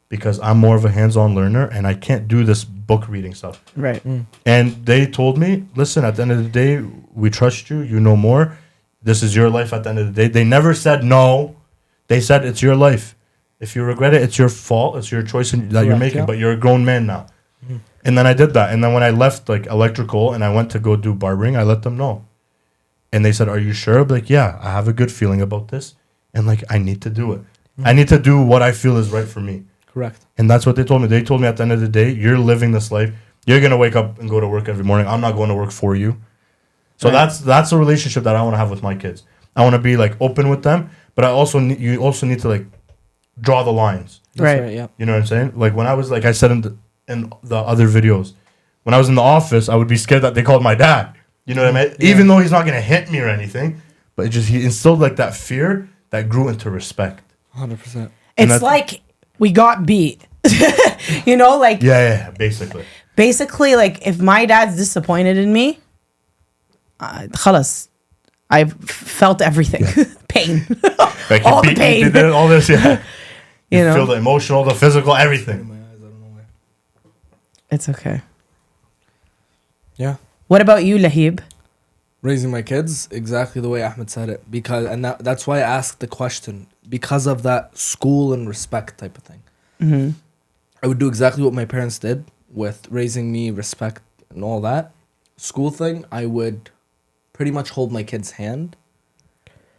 Speaker 1: because I'm more of a hands-on learner and I can't do this book reading stuff.
Speaker 2: Right.
Speaker 1: And they told me, listen, at the end of the day, we trust you. You know more. This is your life at the end of the day. They never said no. They said it's your life. If you regret it, it's your fault. It's your choice that you're making.
Speaker 3: Yeah.
Speaker 1: But you're a grown man now. And then I did that. And then when I left like electrical and I went to go do barbering, I let them know. And they said, are you sure? I'm like, yeah, I have a good feeling about this. And like, I need to do it. I need to do what I feel is right for me.
Speaker 3: Correct.
Speaker 1: And that's what they told me. They told me at the end of the day, you're living this life. You're going to wake up and go to work every morning. I'm not going to work for you. So that's a relationship that I want to have with my kids. I want to be like open with them, but you also need to like draw the lines.
Speaker 3: That's
Speaker 2: Right.
Speaker 3: Yeah.
Speaker 1: You know what I'm saying? Like when I was, like I said in the other videos, when I was in the office, I would be scared that they called my dad. You know what I mean?
Speaker 3: Yeah.
Speaker 1: Even though he's not going to hit me or anything, but he instilled like that fear that grew into respect.
Speaker 3: 100%.
Speaker 2: It's like we got beat. You know, like
Speaker 1: Yeah, basically.
Speaker 2: basically, like if my dad's disappointed in me, khalas, I've felt everything. Pain.
Speaker 1: Like
Speaker 2: All the
Speaker 1: you
Speaker 2: pain.
Speaker 1: did all this, yeah.
Speaker 2: You know?
Speaker 1: Feel the emotional, the physical, everything.
Speaker 2: It's okay.
Speaker 3: Yeah.
Speaker 2: What about you, Lahib?
Speaker 3: Raising my kids exactly the way Ahmed said it, because that's why I asked the question, because of that school and respect type of thing. I would do exactly what my parents did with raising me, respect and all that. School thing, I would pretty much hold my kid's hand,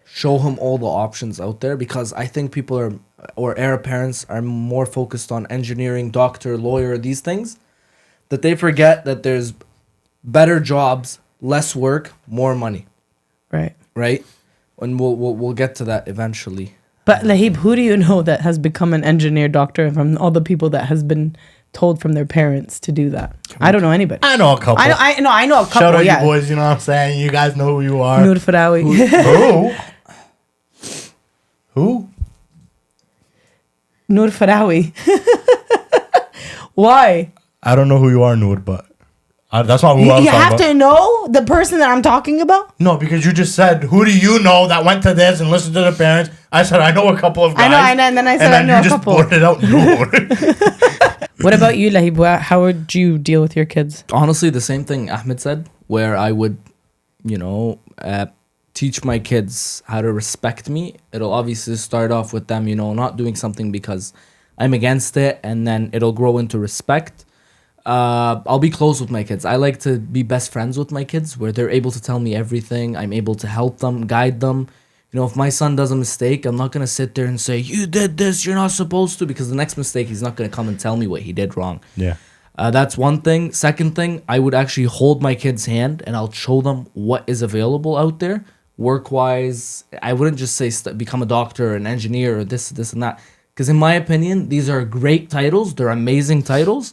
Speaker 3: show him all the options out there, because I think people or Arab parents are more focused on engineering, doctor, lawyer, these things, that they forget that there's better jobs, less work, more money,
Speaker 2: Right.
Speaker 3: right? And we'll get to that eventually.
Speaker 2: But Lahib, who do you know that has become an engineer, doctor, from all the people that has been told from their parents to do that? I don't know anybody.
Speaker 1: I know a couple.
Speaker 2: I know a couple.
Speaker 1: Shout out
Speaker 2: yeah.
Speaker 1: you boys, you know what I'm saying? You guys know who you are.
Speaker 2: Noor Farawi.
Speaker 1: Who?
Speaker 2: Noor Farawi. Why?
Speaker 1: I don't know who you are, Noor, but That's not who I was
Speaker 2: You
Speaker 1: talking
Speaker 2: have
Speaker 1: about.
Speaker 2: to know the person that I'm talking about.
Speaker 1: No, because you just said, who do you know that went to this and listened to their parents? I said, I know a couple of guys.
Speaker 2: I know, and then I said, I know a couple.
Speaker 1: And you just blurted out, no.
Speaker 2: What about you, Lahib? How would you deal with your kids?
Speaker 3: Honestly, the same thing Ahmed said, where I would, teach my kids how to respect me. It'll obviously start off with them, not doing something because I'm against it, and then it'll grow into respect. I'll be close with my kids. I like to be best friends with my kids, where they're able to tell me everything. I'm able to help them, guide them. If my son does a mistake, I'm not going to sit there and say, you did this, you're not supposed to, because the next mistake, he's not going to come and tell me what he did wrong.
Speaker 1: Yeah.
Speaker 3: That's one thing. Second thing, I would actually hold my kid's hand and I'll show them what is available out there, work-wise. I wouldn't just say become a doctor, an engineer, or this, and that. Because in my opinion, these are great titles. They're amazing titles.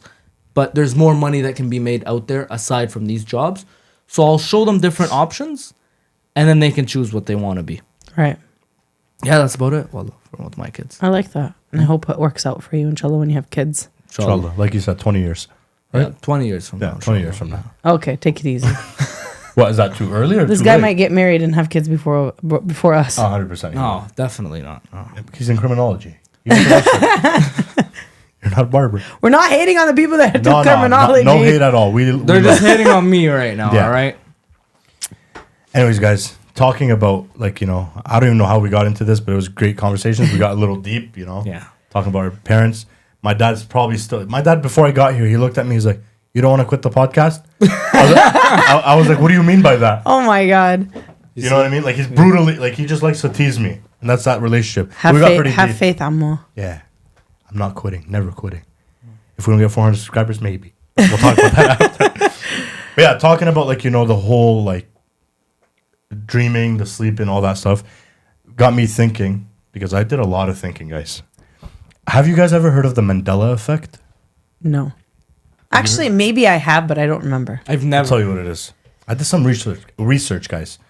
Speaker 3: But there's more money that can be made out there aside from these jobs. So I'll show them different options, and then they can choose what they want to be.
Speaker 2: Right.
Speaker 3: Yeah, that's about it. Well, with my kids.
Speaker 2: I like that. And I hope it works out for you, inshallah, when you have kids.
Speaker 1: Inshallah. Like you said, 20 years. Right?
Speaker 3: Yeah, 20 years from now.
Speaker 1: 20 years from now.
Speaker 2: Okay, take it easy.
Speaker 1: What, is that too early or
Speaker 2: This
Speaker 1: too
Speaker 2: guy
Speaker 1: late?
Speaker 2: might get married and have kids before us.
Speaker 1: 100%.
Speaker 3: No, definitely not. No.
Speaker 1: He's in criminology. You're not a barber.
Speaker 2: We're not hating on the people that do criminology.
Speaker 1: No hate at all.
Speaker 3: They're just hating on me right now,
Speaker 1: Yeah.
Speaker 3: all right?
Speaker 1: Anyways, guys, talking about, I don't even know how we got into this, but it was great conversations. We got a little deep,
Speaker 3: Yeah.
Speaker 1: talking about our parents. My dad's probably still... My dad, before I got here, he looked at me, he's like, you don't want to quit the podcast? I was like, what do you mean by that?
Speaker 2: Oh, my God.
Speaker 1: You know what I mean? He's brutally... he just likes to tease me. And that's that relationship.
Speaker 2: Have
Speaker 1: We got
Speaker 2: faith,
Speaker 1: pretty
Speaker 2: have
Speaker 1: deep.
Speaker 2: faith, Ahmad.
Speaker 1: Yeah. I'm not quitting. Never quitting. If we don't get 400 subscribers, maybe. We'll talk about that after. But yeah, talking about, the whole, dreaming, the sleeping, all that stuff, got me thinking, because I did a lot of thinking, guys. Have you guys ever heard of the Mandela Effect?
Speaker 2: No. Actually, maybe I have, but I don't remember.
Speaker 3: I've
Speaker 1: I'll
Speaker 3: never...
Speaker 1: tell you what it is. I did some research, guys.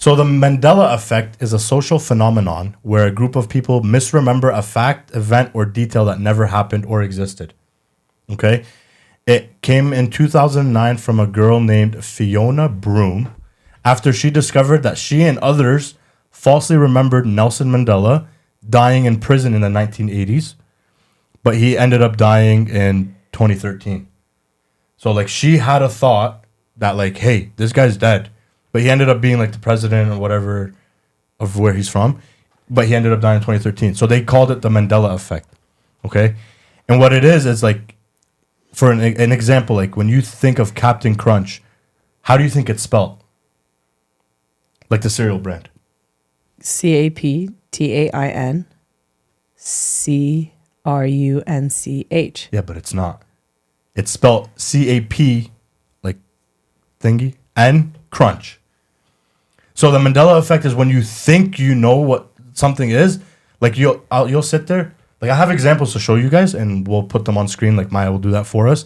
Speaker 1: So the Mandela Effect is a social phenomenon where a group of people misremember a fact, event, or detail that never happened or existed. Okay? It came in 2009 from a girl named Fiona Broom after she discovered that she and others falsely remembered Nelson Mandela dying in prison in the 1980s, but he ended up dying in 2013. So, she had a thought that, hey, this guy's dead. But he ended up being the president or whatever of where he's from. But he ended up dying in 2013. So they called it the Mandela Effect. Okay? And what it is for an example, when you think of Captain Crunch, how do you think it's spelled? The cereal brand.
Speaker 2: CAPTAINCRUNCH.
Speaker 1: Yeah, but it's not. It's spelled CAP, thingy, and crunch. So the Mandela Effect is when you think you know what something is. You'll sit there. I have examples to show you guys, and we'll put them on screen. Maya will do that for us,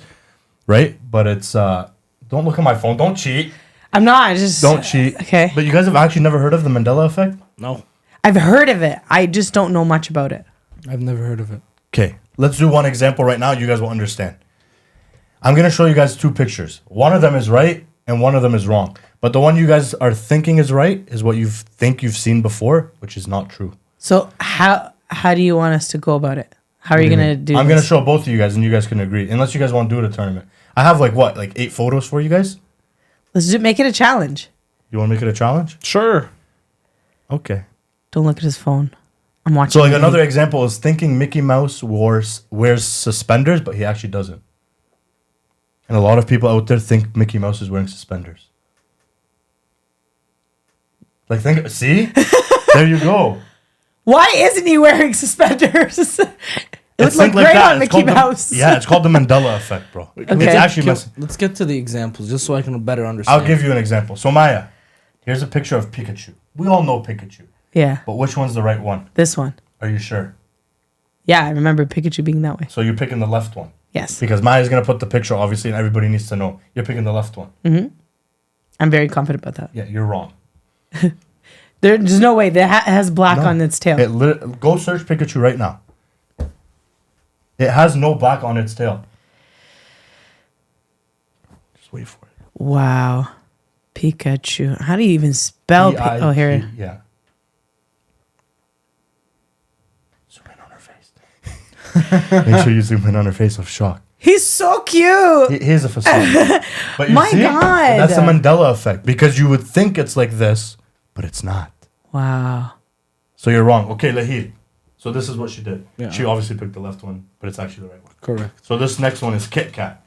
Speaker 1: right? But it's don't look at my phone. Don't cheat.
Speaker 2: I'm not.
Speaker 1: Don't cheat.
Speaker 2: Okay.
Speaker 1: But you guys have actually never heard of the Mandela Effect?
Speaker 3: No.
Speaker 2: I've heard of it. I just don't know much about it.
Speaker 3: I've never heard of it.
Speaker 1: Okay, let's do one example right now. You guys will understand. I'm gonna show you guys two pictures. One of them is right, and one of them is wrong. But the one you guys are thinking is right is what you think you've seen before, which is not true.
Speaker 2: So how do you want us to go about it? How are you gonna do?
Speaker 1: I'm gonna show both of you guys, and you guys can agree. Unless you guys want to do it a tournament. I have 8 photos for you guys.
Speaker 2: Let's make it a challenge.
Speaker 1: You want to make it a challenge?
Speaker 3: Sure.
Speaker 1: Okay.
Speaker 2: Don't look at his phone. I'm watching.
Speaker 1: So another example is thinking Mickey Mouse wears suspenders, but he actually doesn't. And a lot of people out there think Mickey Mouse is wearing suspenders. See? There you go.
Speaker 2: Why isn't he wearing suspenders? It would look great on Mickey Mouse.
Speaker 1: It's called the Mandela Effect, bro.
Speaker 2: Okay.
Speaker 1: It's actually
Speaker 3: Let's get to the examples just so I can better understand.
Speaker 1: I'll give you an example. So Maya, here's a picture of Pikachu. We all know Pikachu.
Speaker 2: Yeah.
Speaker 1: But which one's the right one?
Speaker 2: This one.
Speaker 1: Are you sure?
Speaker 2: Yeah, I remember Pikachu being that way.
Speaker 1: So you're picking the left one?
Speaker 2: Yes.
Speaker 1: Because Maya's going to put the picture, obviously, and everybody needs to know. You're picking the left one.
Speaker 2: Mm-hmm. I'm very confident about that.
Speaker 1: Yeah, you're wrong.
Speaker 2: There's no way that has black on its tail.
Speaker 1: Go search Pikachu right now. It has no black on its tail. Just Just wait for it.
Speaker 2: Wow. Pikachu. How do you even spell? Oh, here.
Speaker 1: Yeah. Zoom in on her face. Make sure you zoom in on her face of shock.
Speaker 2: He's so cute.
Speaker 1: Here's a facade. But you
Speaker 2: My
Speaker 1: see,
Speaker 2: God.
Speaker 1: that's the Mandela effect because you would think it's like this, but it's not.
Speaker 2: Wow.
Speaker 1: So you're wrong. Okay, Lahib. So this is what she did.
Speaker 3: Yeah.
Speaker 1: She obviously picked the left one, but it's actually the right one.
Speaker 3: Correct.
Speaker 1: So this next one is Kit Kat.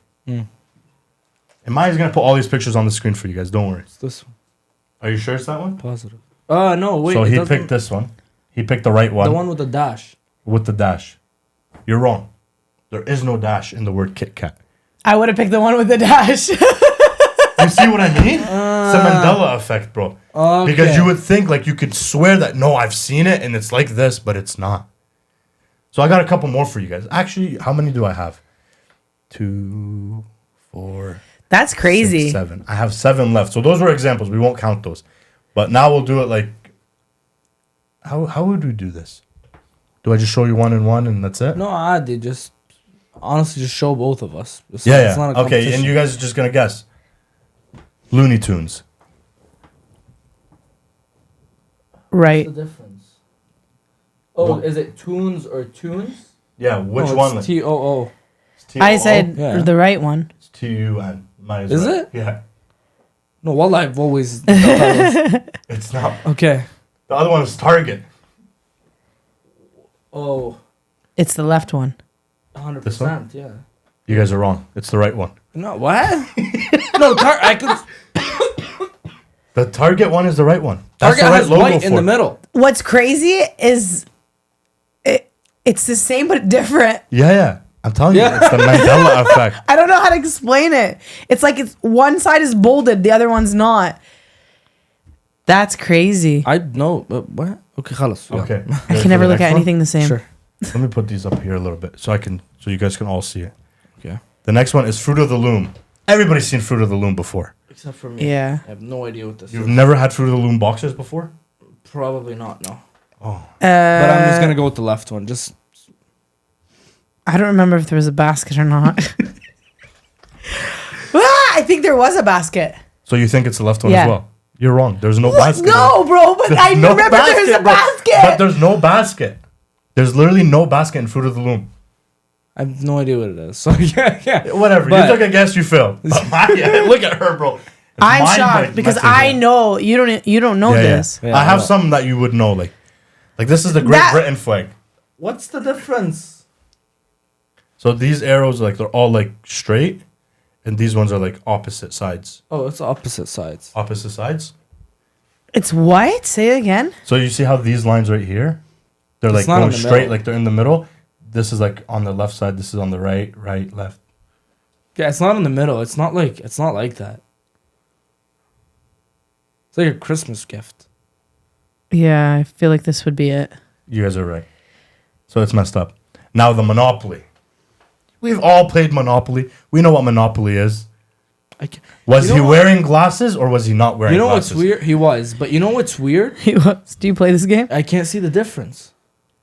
Speaker 1: And Maya's going to put all these pictures on the screen for you guys. Don't worry.
Speaker 3: It's this one.
Speaker 1: Are you sure it's that one?
Speaker 3: Positive. No, wait.
Speaker 1: So
Speaker 3: it
Speaker 1: he
Speaker 3: doesn't-
Speaker 1: picked this one. He picked the right one.
Speaker 3: The one with the dash.
Speaker 1: With the dash. You're wrong. There is no dash in the word Kit Kat.
Speaker 2: I would have picked the one with the dash.
Speaker 1: You see what I mean? It's the Mandela effect, bro.
Speaker 3: Okay.
Speaker 1: Because you would think, like, you could swear that, no, I've seen it, and it's like this, but it's not. So I got a couple more for you guys. Actually, how many do I have? 2, 4,
Speaker 2: That's crazy.
Speaker 1: 6, 7. I have 7 left. So those were examples. We won't count those. But now we'll do it like... How would we do this? Do I just show you one and one, and that's it?
Speaker 3: No, they just... Honestly, just show both of us. It's
Speaker 1: Yeah,
Speaker 3: it's
Speaker 1: yeah.
Speaker 3: not a
Speaker 1: Okay, and
Speaker 3: competition.
Speaker 1: you guys are just going to guess. Looney Tunes.
Speaker 2: Right.
Speaker 3: What's the difference? Oh,
Speaker 1: What?
Speaker 3: is it tunes or tunes?
Speaker 1: Yeah, which
Speaker 3: No,
Speaker 1: one?
Speaker 3: It's T-O-O.
Speaker 1: It's
Speaker 2: I
Speaker 1: T-O-O?
Speaker 2: said
Speaker 3: Yeah.
Speaker 2: the right one.
Speaker 1: It's T-U-N. Mine
Speaker 3: Is
Speaker 1: right.
Speaker 3: it?
Speaker 1: Yeah.
Speaker 3: No, well, I've always...
Speaker 1: It's not.
Speaker 3: Okay.
Speaker 1: The other one is Target.
Speaker 3: Oh,
Speaker 2: It's the left one.
Speaker 3: 100%,
Speaker 1: This one?
Speaker 3: yeah.
Speaker 1: You guys are wrong. It's the right one.
Speaker 3: No, what? No, I could...
Speaker 1: The Target one is the right one. That's
Speaker 3: Target
Speaker 1: the right
Speaker 3: has
Speaker 1: logo
Speaker 3: white
Speaker 1: for
Speaker 3: in the
Speaker 1: it.
Speaker 3: middle.
Speaker 2: What's crazy is it's the same but different.
Speaker 1: Yeah, yeah. I'm telling
Speaker 3: Yeah.
Speaker 1: you, it's the Mandela effect.
Speaker 2: I don't know how to explain it. It's like it's one side is bolded, the other one's not. That's crazy.
Speaker 3: I know, but what? Okay, خلاص. Yeah.
Speaker 1: Okay.
Speaker 2: I can never look at anything the same.
Speaker 3: Sure.
Speaker 1: Let me put these up here a little bit so you guys can all see it.
Speaker 3: Okay.
Speaker 1: The next one is Fruit of the Loom. Everybody's seen Fruit of the Loom before.
Speaker 3: Except for me.
Speaker 2: Yeah.
Speaker 3: I have no idea what this
Speaker 1: You've
Speaker 3: is.
Speaker 1: never had Fruit of the Loom boxes before?
Speaker 3: Probably not, no.
Speaker 1: Oh.
Speaker 3: But I'm just going to go with the left one. Just...
Speaker 2: I don't remember if there was a basket or not. I think there was a basket.
Speaker 1: So you think it's the left one
Speaker 2: Yeah.
Speaker 1: as well? You're wrong. There's no
Speaker 2: What?
Speaker 1: basket.
Speaker 2: No, bro, but
Speaker 1: There's
Speaker 2: I
Speaker 1: no
Speaker 2: remember there was a
Speaker 1: bro.
Speaker 2: basket.
Speaker 1: But there's no basket. There's literally no basket in Fruit of the Loom.
Speaker 3: I have no idea what it is. So, yeah.
Speaker 1: Whatever.
Speaker 3: But-
Speaker 1: you took a guess, you failed. But look at her, bro. It's
Speaker 2: I'm
Speaker 1: mind
Speaker 2: shocked
Speaker 1: by-
Speaker 2: because
Speaker 1: messing
Speaker 2: I
Speaker 1: her.
Speaker 2: know you don't know
Speaker 1: Yeah, yeah.
Speaker 2: this.
Speaker 3: Yeah,
Speaker 1: I have
Speaker 3: well.
Speaker 1: some that you would know, like this is the Great
Speaker 2: That-
Speaker 1: Britain flag.
Speaker 3: What's the difference?
Speaker 1: So these arrows, like they're all like straight, and these ones are like opposite sides.
Speaker 3: Oh, it's opposite sides.
Speaker 1: Opposite sides.
Speaker 2: It's what? Say it again.
Speaker 1: So you see how these lines right here, they're
Speaker 3: It's
Speaker 1: like
Speaker 3: not in
Speaker 1: going
Speaker 3: the
Speaker 1: straight,
Speaker 3: middle.
Speaker 1: like they're in the middle. This is like on the left side. This is on the right, left.
Speaker 3: Yeah, it's not in the middle. It's not like that. It's like a Christmas gift.
Speaker 2: Yeah, I feel like this would be it.
Speaker 1: You guys are right. So it's messed up. Now the Monopoly. We've all played Monopoly. We know what Monopoly is. Was
Speaker 3: You
Speaker 1: he
Speaker 3: know what?
Speaker 1: wearing glasses or was he not wearing
Speaker 3: You know
Speaker 1: glasses?
Speaker 3: what's weird? He was, but you know what's weird?
Speaker 2: Do you play this game?
Speaker 3: I can't see the difference.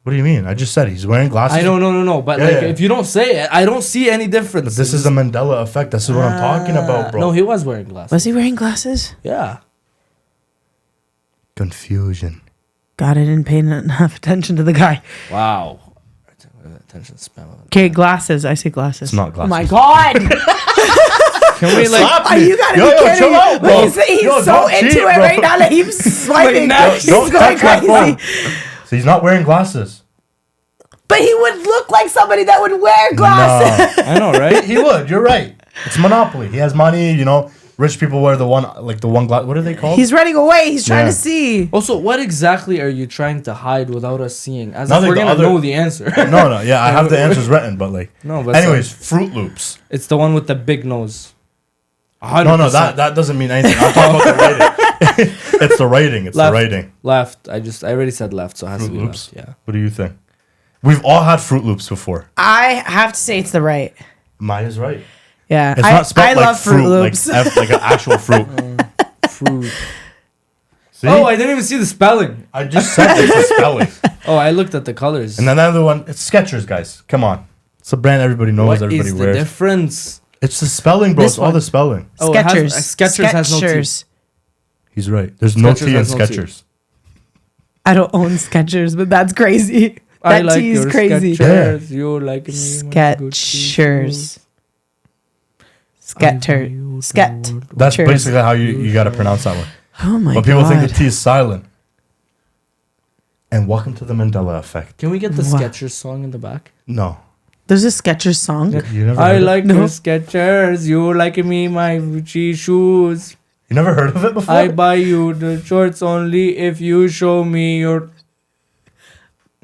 Speaker 1: What do you mean? I just said he's wearing glasses.
Speaker 3: I know, no. But
Speaker 1: Yeah,
Speaker 3: like,
Speaker 1: yeah.
Speaker 3: if you don't say it, I don't see any difference.
Speaker 1: But this is the Mandela effect. This is what I'm talking about, bro.
Speaker 3: No, he was wearing glasses.
Speaker 2: Was he wearing glasses?
Speaker 3: Yeah.
Speaker 1: Confusion.
Speaker 2: God, I didn't pay enough attention to the guy.
Speaker 3: Wow. Attention span.
Speaker 2: Okay, glasses. I say glasses.
Speaker 1: It's not
Speaker 2: Oh my
Speaker 1: glasses.
Speaker 2: God.
Speaker 3: Can we like?
Speaker 2: Are you gotta
Speaker 1: Yo,
Speaker 2: be
Speaker 1: yo,
Speaker 2: kidding
Speaker 1: chill
Speaker 2: me?
Speaker 1: out, bro.
Speaker 2: He's
Speaker 1: Yo,
Speaker 2: so
Speaker 1: don't
Speaker 2: into
Speaker 1: cheat,
Speaker 2: it
Speaker 1: bro.
Speaker 2: right now that he's swiping.
Speaker 3: Like,
Speaker 2: He's
Speaker 1: Don't
Speaker 2: going
Speaker 1: touch my
Speaker 2: crazy.
Speaker 1: phone. So he's not wearing glasses.
Speaker 2: But he would look like somebody that would wear glasses.
Speaker 1: No.
Speaker 3: I know, right?
Speaker 1: He would. You're right. It's Monopoly. He has money. You know, rich people wear the one glass. What are they called?
Speaker 2: He's running away. He's trying
Speaker 1: Yeah.
Speaker 2: to see.
Speaker 3: Also, what exactly are you trying to hide without us seeing? As if
Speaker 1: Nothing,
Speaker 3: we're
Speaker 1: the
Speaker 3: gonna
Speaker 1: other-
Speaker 3: know the answer.
Speaker 1: no. Yeah, I have the answers written, but like.
Speaker 3: No, but
Speaker 1: Anyways, Fruit Loops.
Speaker 3: it's the one with the big nose.
Speaker 1: No,
Speaker 3: 100%.
Speaker 1: that doesn't mean anything. I'm talking about the writing. It's the writing. It's
Speaker 3: Left.
Speaker 1: the writing.
Speaker 3: Left. I already said left, so it has
Speaker 1: Fruit
Speaker 3: to be
Speaker 1: Loops.
Speaker 3: left. Yeah.
Speaker 1: What do you think? We've all had Fruit Loops before.
Speaker 2: I have to say it's the right.
Speaker 1: Maya's right.
Speaker 2: Yeah.
Speaker 1: It's not spelled
Speaker 2: I
Speaker 1: like
Speaker 2: love Fruit Loops.
Speaker 1: like an actual fruit.
Speaker 3: Fruit.
Speaker 1: See?
Speaker 3: Oh, I didn't even see the spelling.
Speaker 1: I just said it's a spelling.
Speaker 3: Oh, I looked at the colors.
Speaker 1: And then the other one, it's Skechers, guys. Come on. It's a brand everybody knows,
Speaker 3: What
Speaker 1: everybody
Speaker 3: is the
Speaker 1: wears.
Speaker 3: difference?
Speaker 1: It's the spelling, bro.
Speaker 2: This
Speaker 1: It's all
Speaker 2: one.
Speaker 1: the spelling.
Speaker 3: Oh, it has-
Speaker 2: Skechers.
Speaker 3: Skechers has no T.
Speaker 2: Skechers.
Speaker 1: He's right. There's no
Speaker 3: Skechers
Speaker 1: T in
Speaker 3: has no T.
Speaker 1: Skechers.
Speaker 2: I don't own Skechers, but that's crazy.
Speaker 3: I
Speaker 2: That
Speaker 3: like
Speaker 2: T is
Speaker 3: your
Speaker 2: crazy.
Speaker 3: Skechers. You like me. my good
Speaker 2: Skechers. Sketter. Sket.
Speaker 1: That's
Speaker 2: Cheers.
Speaker 1: basically how you got to pronounce that one.
Speaker 2: Oh my
Speaker 1: But
Speaker 2: god.
Speaker 1: people think the T is silent. And welcome to the Mandela Effect.
Speaker 3: Can we get the
Speaker 2: Wow.
Speaker 3: Skechers song in the back?
Speaker 1: No.
Speaker 2: There's a Skechers song.
Speaker 1: You never
Speaker 3: I
Speaker 1: heard
Speaker 3: like
Speaker 2: No.
Speaker 3: your Skechers. You like me, my Gucci shoes.
Speaker 1: You never heard of it before?
Speaker 3: I buy you the shorts only if you show me your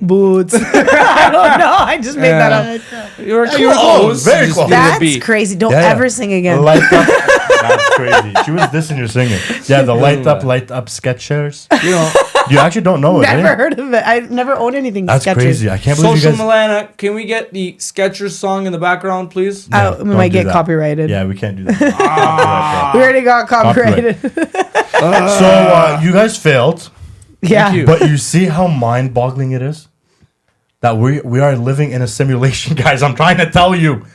Speaker 2: Boots. I don't know. I just made that up.
Speaker 3: You're
Speaker 1: you were close. Very
Speaker 3: Just
Speaker 1: close.
Speaker 3: give it a
Speaker 2: That's
Speaker 3: beat.
Speaker 2: crazy. Don't
Speaker 1: Yeah, yeah.
Speaker 2: ever sing again.
Speaker 1: Light up. That's crazy. She was dissing your singing. Yeah, the light up Skechers.
Speaker 3: You know,
Speaker 1: You actually don't know it,
Speaker 2: Never
Speaker 1: eh?
Speaker 2: heard of it. I've never owned anything
Speaker 1: That's
Speaker 2: Skechers.
Speaker 1: crazy. I can't believe
Speaker 3: Social
Speaker 1: you guys...
Speaker 3: Milana, can we get the Skechers song in the background, please?
Speaker 1: No,
Speaker 2: We
Speaker 1: don't
Speaker 2: might
Speaker 1: do
Speaker 2: get
Speaker 1: that.
Speaker 2: copyrighted.
Speaker 1: Yeah, we can't do that.
Speaker 2: We already got copyrighted.
Speaker 1: So, you guys failed.
Speaker 2: Yeah.
Speaker 3: you.
Speaker 1: But you see how mind-boggling it is? That we are living in a simulation, guys. I'm trying to tell you.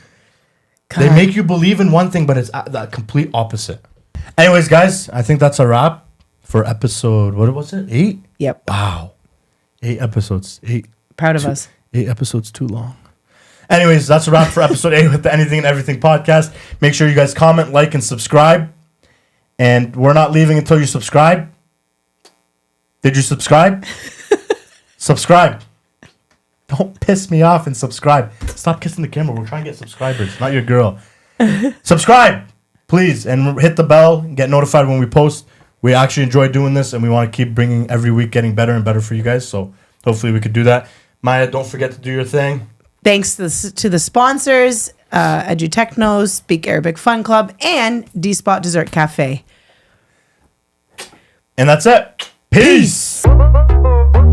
Speaker 1: They
Speaker 2: God.
Speaker 1: make you believe in one thing, but it's the complete opposite. Anyways, guys, I think that's a wrap for episode, what was it? 8?
Speaker 2: Yep.
Speaker 1: Wow. 8 episodes. 8.
Speaker 2: Proud of us.
Speaker 1: 8 episodes too long. Anyways, that's a wrap for episode 8 with the Anything and Everything podcast. Make sure you guys comment, like, and subscribe. And we're not leaving until you subscribe. Did you subscribe? Subscribe. Don't piss me off and subscribe. Stop kissing the camera. We're trying to get subscribers, not your girl. Subscribe, please, and hit the bell and get notified when we post. We actually enjoy doing this, and we want to keep bringing every week, getting better and better for you guys. So hopefully we could do that. Maya, don't forget to do your thing.
Speaker 2: Thanks to the sponsors, Technoz, Speak Arabic Fun Club, and D-Spot Dessert Cafe.
Speaker 1: And that's it. Peace.
Speaker 2: Peace.